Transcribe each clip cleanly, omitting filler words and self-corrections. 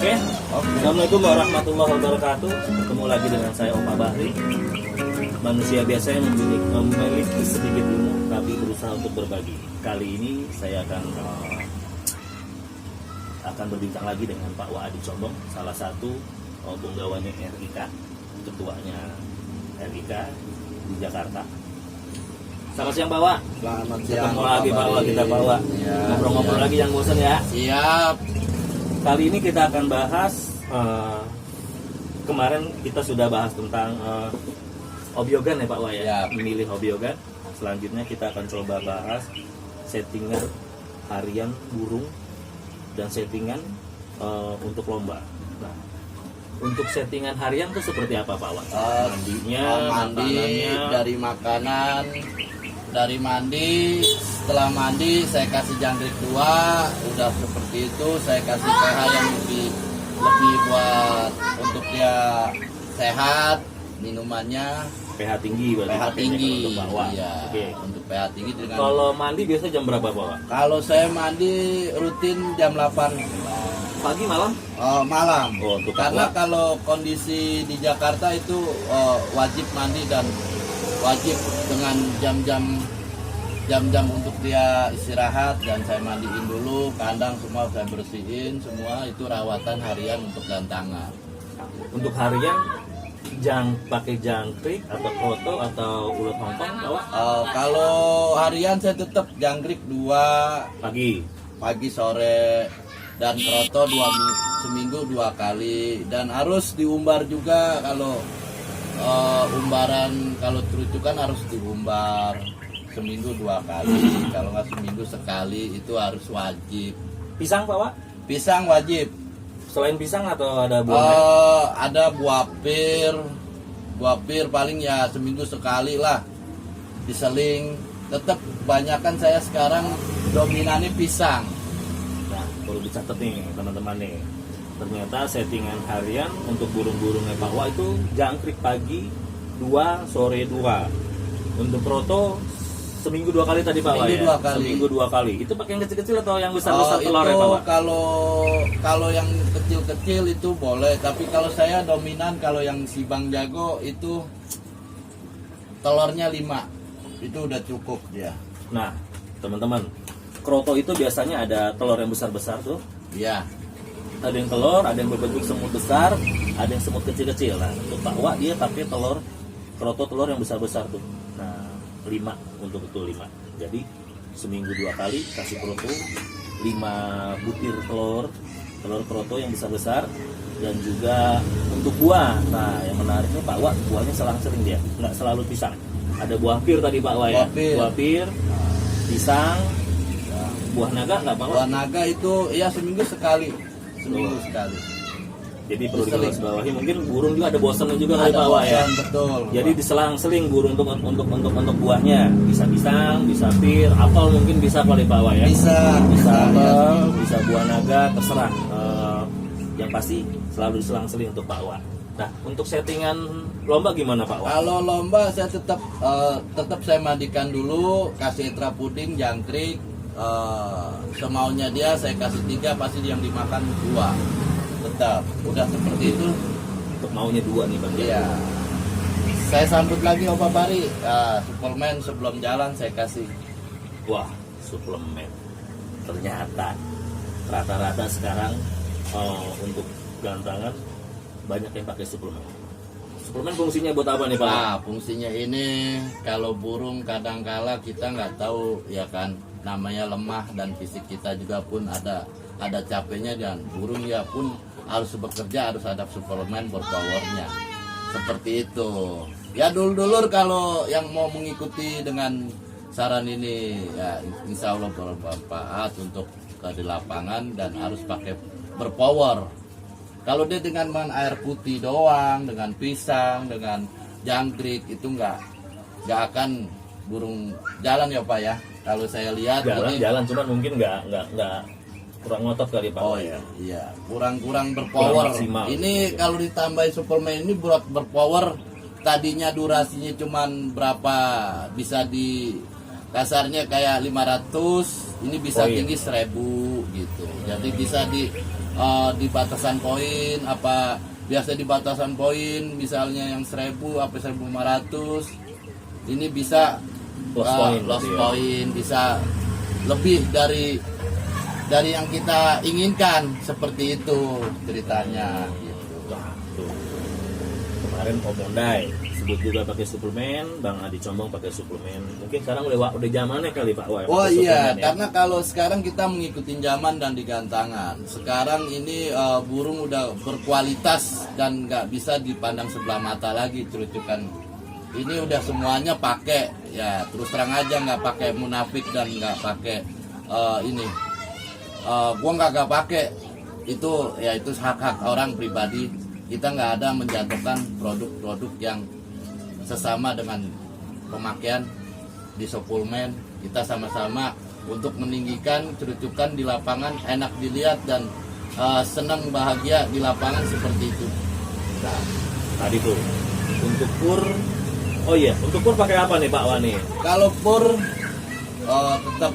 Oke. Assalamualaikum warahmatullahi wabarakatuh. Ketemu lagi dengan saya Om Bahri. Manusia biasa yang memiliki sedikit ilmu tapi berusaha untuk berbagi. Kali ini saya akan berbincang lagi dengan Pak Waadi Combong, salah satu penggawaannya RIK, ketuanya RIK di Jakarta. Selamat siang Pak Wa. Selamat siang. Ketemu lagi Pak Wa, kita Pak Wa. Ngobrol-ngobrol lagi yang bosan ya. Siap. Kali ini kita akan bahas, kemarin kita sudah bahas tentang obyogan ya Pak Wa ya, memilih obyogan. Selanjutnya kita akan coba bahas settingan harian burung dan settingan untuk lomba. Nah, untuk settingan harian itu seperti apa Pak Wa? Mandinya, Mandi dari mandi, setelah mandi saya kasih jangkrik 2, udah seperti itu saya kasih pH yang lebih buat untuk dia sehat, minumannya pH tinggi berarti. pH tinggi. Untuk Pak Wa. Iya, Oke. untuk pH tinggi dengan. Kalau mandi biasa jam berapa Pak Wa? Kalau saya mandi rutin jam 8 Pagi malam? malam. Oh, untuk Karena Pak Wa. kalau kondisi di Jakarta itu wajib mandi dan wajib dengan jam-jam untuk dia istirahat, dan saya mandiin dulu, kandang semua saya bersihin, semua itu rawatan harian untuk gantangan. Untuk harian pakai jangkrik atau kroto atau ulat hongkong Pak Wa? Kalau harian saya tetap jangkrik 2 Pagi. sore, dan kroto seminggu 2 kali, dan harus diumbar juga. Kalau umbaran, kalau terucukan harus diumbar seminggu 2 kali, kalau nggak seminggu sekali, itu harus wajib. Pisang Pak Wa? Pisang wajib. Selain pisang atau ada buah? Ada buah pir paling ya seminggu sekali lah diseling. Tetap banyakkan saya sekarang dominannya pisang. Nah, perlu dicatat nih teman-teman nih. Ternyata settingan harian untuk burung-burungnya Pak Wa itu jangkrik pagi 2, sore 2. Untuk proto seminggu 2 kali tadi Pak Wa ya? Seminggu 2 kali. Itu pakai yang kecil-kecil atau yang besar-besar telurnya Pak Wa? Kalau yang kecil-kecil itu boleh, tapi kalau saya dominan kalau yang si Bang Jago itu telurnya 5. Itu udah cukup dia. Nah, teman-teman, kroto itu biasanya ada telur yang besar-besar tuh. Iya. Ada yang telur, ada yang berbentuk semut besar, ada yang semut kecil-kecil. Nah, untuk Pak Wa dia pakai kroto telur yang besar-besar tuh. Nah, 5 untuk itu 5. Jadi seminggu 2 kali kasih kroto 5 butir telur kroto yang besar-besar, dan juga untuk buah. Nah, yang menariknya Pak Wa buahnya selang-seling dia, nggak selalu pisang. Ada buah pir tadi Pak Wa ya. Buah pir, pisang, buah naga nggak Pak Wa? Buah naga itu ya seminggu sekali. Jadi perlu digarisbawahi, mungkin burung juga ada bosannya juga kali Pak Wa ya. Betul. Jadi diselang-seling burung untuk buahnya. Bisa pisang, bisa pir, apel mungkin bisa kali Pak Wa ya. Bisa apel, bisa buah naga, terserah. Yang pasti selalu diselang-seling untuk Pak Wa. Nah, untuk settingan lomba gimana Pak Wa? Kalau lomba saya tetap saya mandikan dulu, kasih extra puding, jangkrik, semaunya dia saya kasih 3, pasti yang dimakan 2. Tetap udah seperti itu. Untuk maunya 2 nih Bang. Iya. Saya sambut lagi Opa Bari, suplemen sebelum jalan saya kasih. Wah, suplemen. Ternyata rata-rata sekarang untuk gantangan banyak yang pakai suplemen. Suplemen fungsinya buat apa nih Pak? Nah, fungsinya ini kalau burung kadang-kala kita nggak tahu ya kan, namanya lemah, dan fisik kita juga pun ada capeknya, dan burung ya pun harus bekerja, harus ada suplemen berpowernya. Seperti itu. Ya dulur-dulur kalau yang mau mengikuti dengan saran ini ya insya Allah bermanfaat untuk di lapangan, dan harus pakai berpower. Kalau dia dengan main air putih doang, dengan pisang, dengan jangkrik, itu nggak akan burung jalan ya Pak ya. Kalau saya lihat jalan cuman mungkin nggak kurang ngotot kali Pak. Oh iya, kurang berpower. Ini kalau ditambahin suplemen ini buat berpower, tadinya durasinya cuman berapa, bisa di kasarnya kayak 500, ini bisa tinggi 1000 gitu. Jadi bisa di batasan poin, apa biasa di batasan poin misalnya yang 1000 apa 1500, ini bisa lost point, bisa lebih dari yang kita inginkan, seperti itu ceritanya gitu. Tuh. Kemarin Om Mondai sebut juga pakai suplemen, Bang Adi Combong pakai suplemen. Mungkin sekarang udah zamannya kali Pak Wah. Oh iya, karena kalau sekarang kita mengikuti zaman dan digantangan. Sekarang ini burung udah berkualitas dan nggak bisa dipandang sebelah mata lagi cerucukan. Ini udah semuanya pakai, ya terus terang aja nggak pakai munafik dan nggak pakai ini. Gua nggak pakai itu, ya itu hak orang pribadi. Kita nggak ada menjatuhkan produk-produk yang sesama dengan pemakaian di suplemen. Kita sama-sama untuk meninggikan cerucukan di lapangan, enak dilihat dan senang bahagia di lapangan seperti itu. Nah, tadi tuh untuk pur, oh iya, untuk pur pakai apa nih Pak Wani? Kalau pur tetap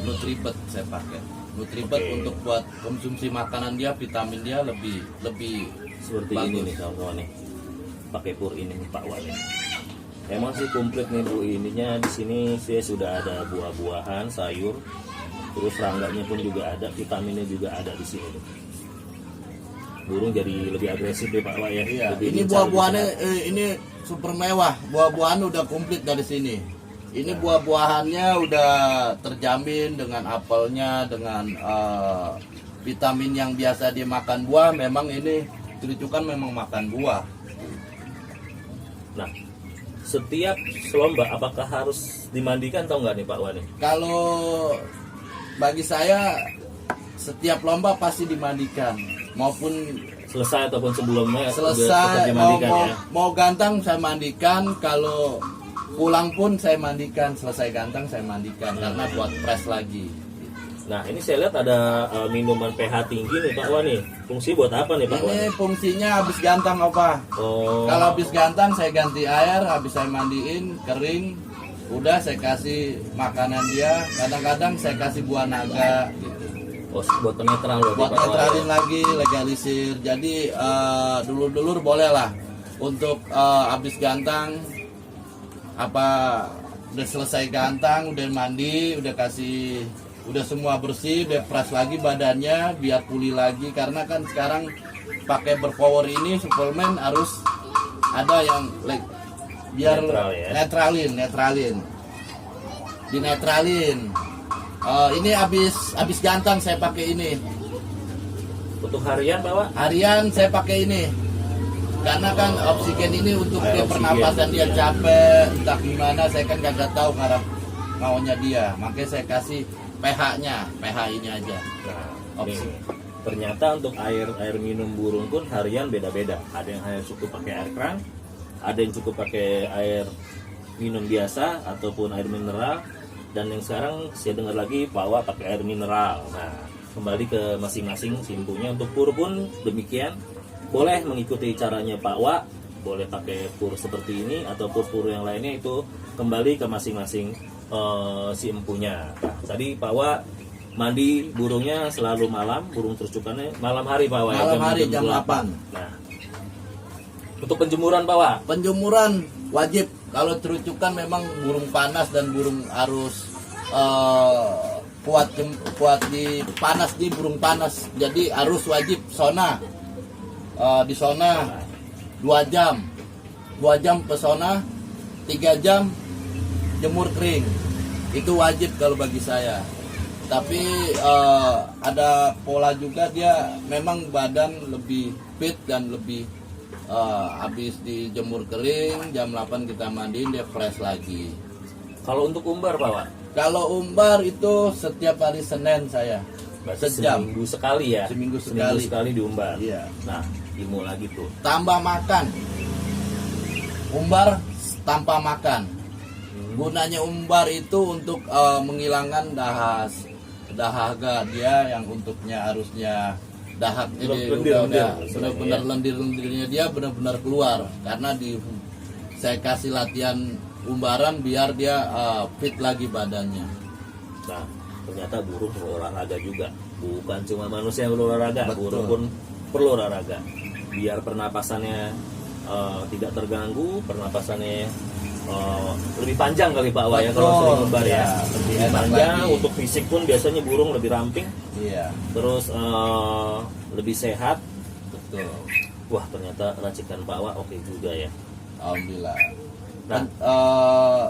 Nutribet saya pakai. Nutribet untuk buat konsumsi makanan dia, vitamin dia lebih Seperti bagus. ini nih kawan-kawan nih. Pakai pur ini nih, Pak Wani. Emang sih komplit nih Bu, ininya di sini saya sudah ada buah-buahan, sayur, terus rangganya pun juga ada, vitaminnya juga ada di sini. Burung jadi lebih agresif ya Pak Wah ya. Iya, Lebih ini lincah, buah-buahannya lebih ini super mewah. Buah-buahan udah komplit dari sini. Ini buah-buahannya udah terjamin dengan apelnya, dengan vitamin yang biasa dimakan buah. Memang ini cerucukan memang makan buah. Nah, setiap selomba apakah harus dimandikan atau enggak nih Pak Wani? Kalau bagi saya setiap lomba pasti dimandikan, maupun Selesai ataupun sebelumnya udah selesai dimandikan ya. mau gantang saya mandikan, kalau pulang pun saya mandikan, selesai gantang saya mandikan karena buat press lagi. Nah, ini saya lihat ada minuman pH tinggi nih Pak Wani. Fungsi buat apa nih Pak Wani? Ini fungsinya habis gantang apa? Oh, Kalau habis gantang saya ganti air, habis saya mandiin kering, udah saya kasih makanan dia. Kadang-kadang saya kasih buah naga gitu. oh buat penetral berarti, Buat Pak Wani. netralin lagi, legalisir. Jadi dulur-dulur boleh lah untuk habis gantang, apa udah selesai gantang, udah mandi, udah kasih, udah semua bersih, udah press lagi badannya biar pulih lagi. Karena kan sekarang pakai berpower ini suplemen harus ada yang biar Netral ya. netralin dinetralin. Ini habis gantang saya pakai ini. Untuk harian Pak Wah? Harian saya pakai ini. Karena kan oksigen ini untuk Air dia oksigen, pernapasan dia ya. capek, entah gimana, saya kan kagak tahu ngarap maunya dia. Makanya saya kasih pH-nya, pH ini aja. Nah, nih, ternyata untuk air minum burung pun harian beda-beda. Ada yang hanya cukup pakai air keran, ada yang cukup pakai air minum biasa ataupun air mineral, dan yang sekarang saya dengar lagi Pak Wah pakai air mineral. Nah, kembali ke masing-masing simpunya. Untuk pur pun demikian, boleh mengikuti caranya Pak Wah, boleh pakai pur seperti ini atau pur yang lainnya, itu kembali ke masing-masing si empunya. Nah, tadi Pak Wah mandi burungnya selalu malam, burung terucukannya malam hari Pak Wah. Malam hari jam 8. Nah, untuk penjemuran Pak Wah, Penjemuran wajib. Kalau terucukan memang burung panas dan burung harus kuat di panas, di burung panas. Jadi harus wajib sona. Di sona 2 jam. 2 jam pesona, 3 jam jemur kering. Itu wajib kalau bagi saya. Tapi ada pola juga, dia memang badan lebih fit dan lebih habis dijemur kering, jam 8 kita mandiin, dia fresh lagi. kalau untuk umbar Pak Wah, Kalau umbar itu setiap hari Senin saya. berarti Sejam. seminggu sekali ya. Seminggu Seminggu sekali. sekali diumbar. Iya. Nah, ilmu lagi tuh. Tambah makan. Umbar tanpa makan. Gunanya umbar itu untuk menghilangkan dahaga dia yang untuknya harusnya dahak ini udah benar-benar lendir-lendirnya dia benar-benar keluar, karena saya kasih latihan umbaran biar dia fit lagi badannya. Nah, ternyata burung perlu olahraga juga. Bukan cuma manusia yang perlu olahraga, Betul. burung pun perlu olahraga. Biar pernapasannya tidak terganggu, pernapasannya lebih panjang kali Pak Wah ya kalau Betul. sering ngebar ya. Ya, Lebih enak panjang, lagi. untuk fisik pun biasanya burung lebih ramping, Iya, terus lebih sehat. betul. Wah ternyata racikan Pak Wah oke juga ya. Alhamdulillah. Nah. Dan,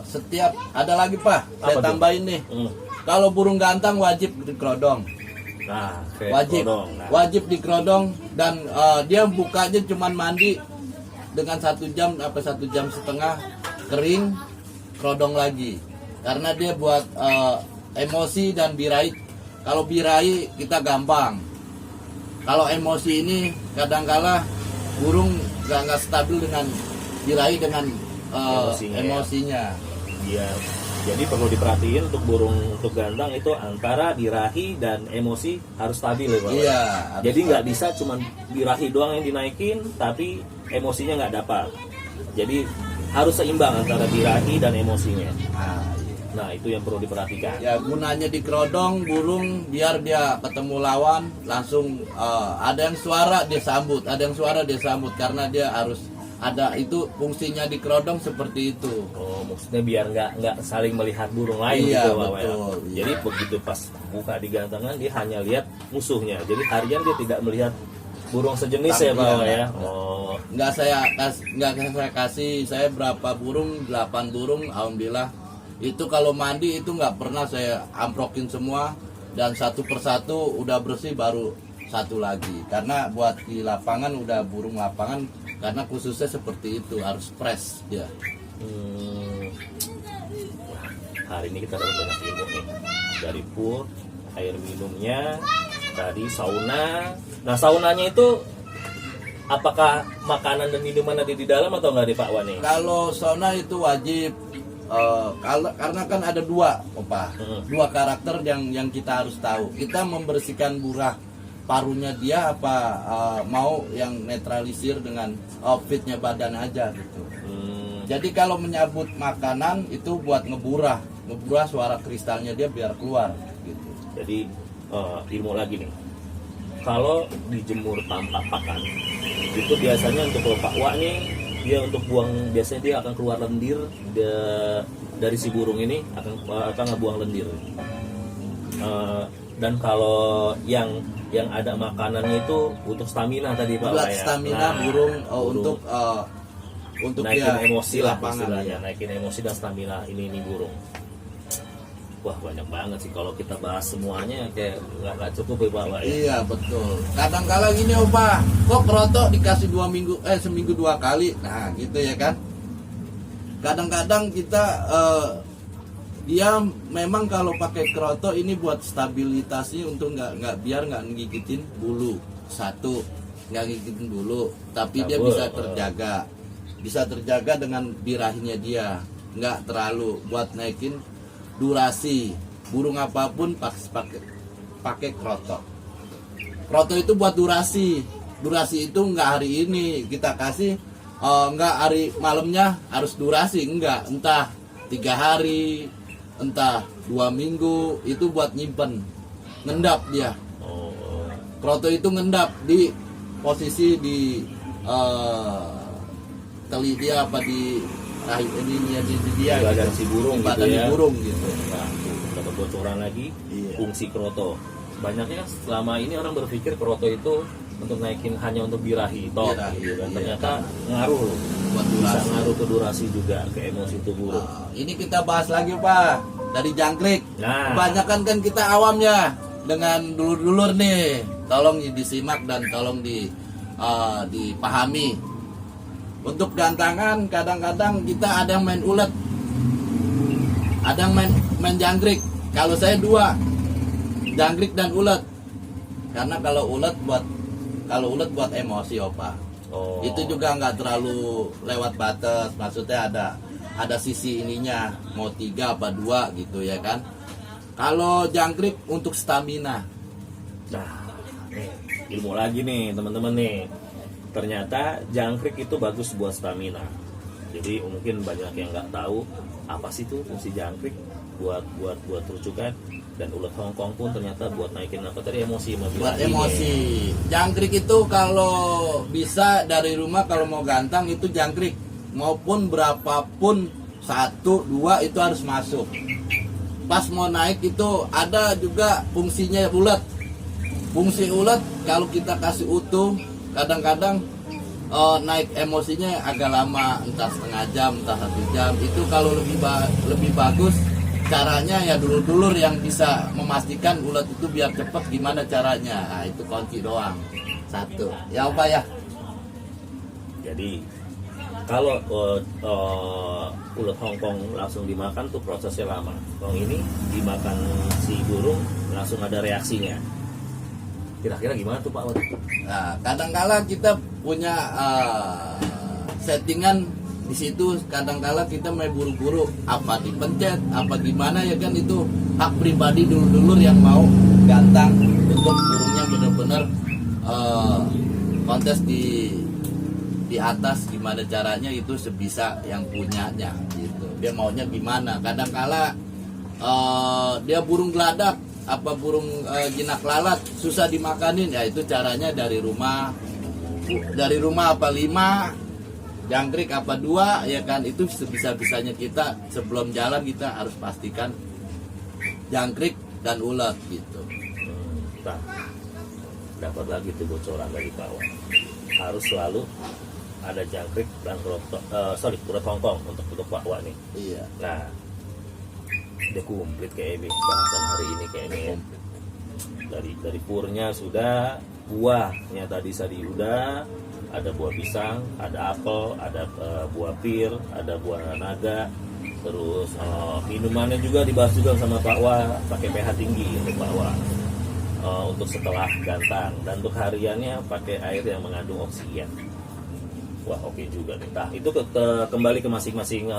setiap ada lagi Pak, saya Apa tuh? tambahin nih. Hmm. Kalau burung gantang wajib dikerodong. Nah, Wajib, kodong. Nah, wajib dikerodong dan dia bukanya cuman mandi dengan 1 jam apa 1,5 jam kering, kerodong lagi. Karena dia buat emosi dan birahi. Kalau birahi kita gampang. Kalau emosi ini kadangkala burung nggak stabil dengan birahi dengan Emosinya, ya. emosinya. Iya. Jadi perlu diperhatiin untuk burung untuk gantang itu antara birahi dan emosi harus stabil ya Pak. Iya. Jadi nggak bisa cuman birahi doang yang dinaikin tapi emosinya nggak dapat. Jadi harus seimbang antara birahi dan emosinya. Nah, iya. Nah itu yang perlu diperhatikan. Ya gunanya dikerodong burung biar dia ketemu lawan langsung ada yang suara dia sambut, ada yang suara dia sambut karena dia harus ada itu fungsinya dikerodong seperti itu. Oh, maksudnya biar nggak saling melihat burung lain Iya, gitu Pak Wah, ya. betul, iya. Jadi begitu pas buka di gantangan dia hanya lihat musuhnya. Jadi harian dia tidak melihat burung sejenis ya Pak Wah, ya. Oh, Nggak saya kasih saya berapa burung 8 burung alhamdulillah itu kalau mandi itu nggak pernah saya amprokin semua dan satu persatu udah bersih baru satu lagi karena buat di lapangan udah burung lapangan karena khususnya seperti itu harus fresh ya. Hmm. Wah, hari ini kita dapat banyak ilmu nih dari pur, air minumnya, tadi sauna. Nah saunanya itu apakah makanan dan minuman ada di dalam atau nggak di Pak Wan nih? Kalau sauna itu wajib karena kan ada dua opa dua karakter yang kita harus tahu kita membersihkan burah parunya dia apa mau yang netralisir dengan outfitnya badan aja gitu. Jadi kalau menyambut makanan itu buat ngeburah suara kristalnya dia biar keluar gitu. Jadi ilmu lagi nih. Kalau dijemur tanpa pakan itu biasanya untuk kalau Pak Wak nih dia untuk buang biasanya dia akan keluar lendir dari si burung ini akan ngebuang lendir. Dan kalau yang ada makanannya itu untuk stamina tadi Pak Buat Wak ya. stamina Nah, burung burung untuk naikin dia emosi di lah lapangan, istilahnya, ya. naikin emosi dan stamina ini burung. Wah banyak banget sih kalau kita bahas semuanya kayak nggak cukup ya Pak Wak ya. Iya betul. Kadang-kala gini opa, kok kerotok dikasih seminggu 2 kali, nah gitu ya kan. Kadang-kadang kita dia memang kalau pakai kerotok ini buat stabilitasnya untuk biar nggak ngigitin bulu satu, nggak ngigitin bulu, tapi dia bisa terjaga dengan birahinya dia, nggak terlalu buat naikin durasi burung apapun pakai kerotok. Kerotok itu buat durasi itu nggak hari ini kita kasih nggak hari malamnya harus durasi, enggak entah 3 hari entah 2 minggu itu buat nyimpen ngendap dia. Kerotok itu ngendap di posisi di teli dia apa di rahim ini di dia Di badan gitu. si burung Di gitu badan ya. si burung gitu. Nah, tuh, dapat bocoran lagi Iya. fungsi keroto. Banyaknya selama ini orang berpikir keroto itu untuk naikin hanya untuk birahi toh Birahi, gitu kan. iya. Ternyata ngaruh loh. Buat Bisa durasi. ngaruh ke durasi juga, ke emosi tuh burung. Ini kita bahas lagi Pak dari jangkrik. Nah. Kebanyakan kan kita awam ya dengan dulur-dulur nih. Tolong disimak dan tolong dipahami. Untuk gantangan kadang-kadang kita ada yang main ulet, ada yang main jangkrik. Kalau saya 2, jangkrik dan ulet. Karena kalau ulet buat emosi opa. Oh. Itu juga nggak terlalu lewat batas, maksudnya ada sisi ininya mau 3 apa 2 gitu ya kan. Kalau jangkrik untuk stamina. Nah, nih, ilmu lagi nih teman-teman nih. Ternyata jangkrik itu bagus buat stamina. Jadi mungkin banyak yang nggak tahu apa sih tuh fungsi jangkrik buat rujukan. Dan ulat Hongkong pun ternyata buat naikin apa tadi emosi, Buat emosi. Jangkrik itu kalau bisa dari rumah kalau mau gantang itu jangkrik maupun berapapun 1, 2 itu harus masuk. Pas mau naik itu ada juga fungsinya ulat. Fungsi ulat kalau kita kasih utuh kadang-kadang naik emosinya agak lama, entah setengah jam, entah 1 jam. Itu kalau lebih bagus caranya ya dulur-dulur yang bisa memastikan ulat itu biar cepat gimana caranya. Nah, itu kunci doang. 1. Ya apa ya? Jadi kalau ulat Hongkong langsung dimakan tuh prosesnya lama. Kalau ini dimakan si burung langsung ada reaksinya. Kira-kira gimana tuh Pak Wat? Nah, kadang-kala kita punya settingan di situ, kadang-kala kita main buru-buru apa dipencet, apa gimana ya kan, itu hak pribadi dulur-dulur yang mau gantang untuk burungnya benar-benar kontes di atas gimana caranya itu sebisa yang punyanya gitu. Dia maunya gimana. Kadang-kala dia burung geladak apa burung jinak lalat susah dimakanin, ya itu caranya dari rumah apa 5 jangkrik apa 2 ya kan, itu sebisa-bisanya kita sebelum jalan kita harus pastikan jangkrik dan ulat gitu. Nah, dapat lagi tuh bocoran dari Pak Wat. Harus selalu ada jangkrik dan ulat Hongkong untuk Pak Wat nih. Iya. Nah, udah komplit kayak ini bahasan hari ini kayaknya ya. Dari purnya sudah, buahnya tadi udah, ada buah pisang, ada apel, ada buah pir, ada buah naga, terus minumannya juga dibahas juga sama Pak Wa, pakai pH tinggi untuk Pak Wa, untuk setelah gantang, dan untuk hariannya pakai air yang mengandung oksigen. Wah oke juga nih. Nah itu kembali ke masing-masing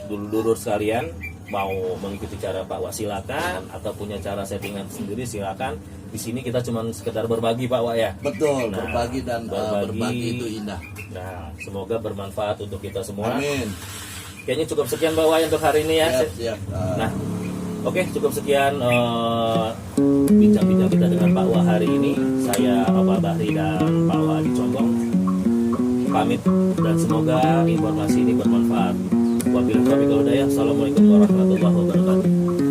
dulur-dulur sekalian, mau mengikuti cara Pak Wa silakan, atau punya cara settingan sendiri silakan. Di sini kita cuma sekedar berbagi Pak Wa ya. Betul, Nah, berbagi dan berbagi itu indah. Nah, semoga bermanfaat untuk kita semua. Amin. Kayaknya cukup sekian Pak Wa untuk hari ini ya. Siap. Nah, oke, cukup sekian bincang-bincang kita dengan Pak Wa hari ini. Saya Bapak Bahri dan Pak Wa di Combong pamit, dan semoga informasi ini bermanfaat. Wabillahi taufiq wal hidayah. Assalamualaikum warahmatullahi wabarakatuh.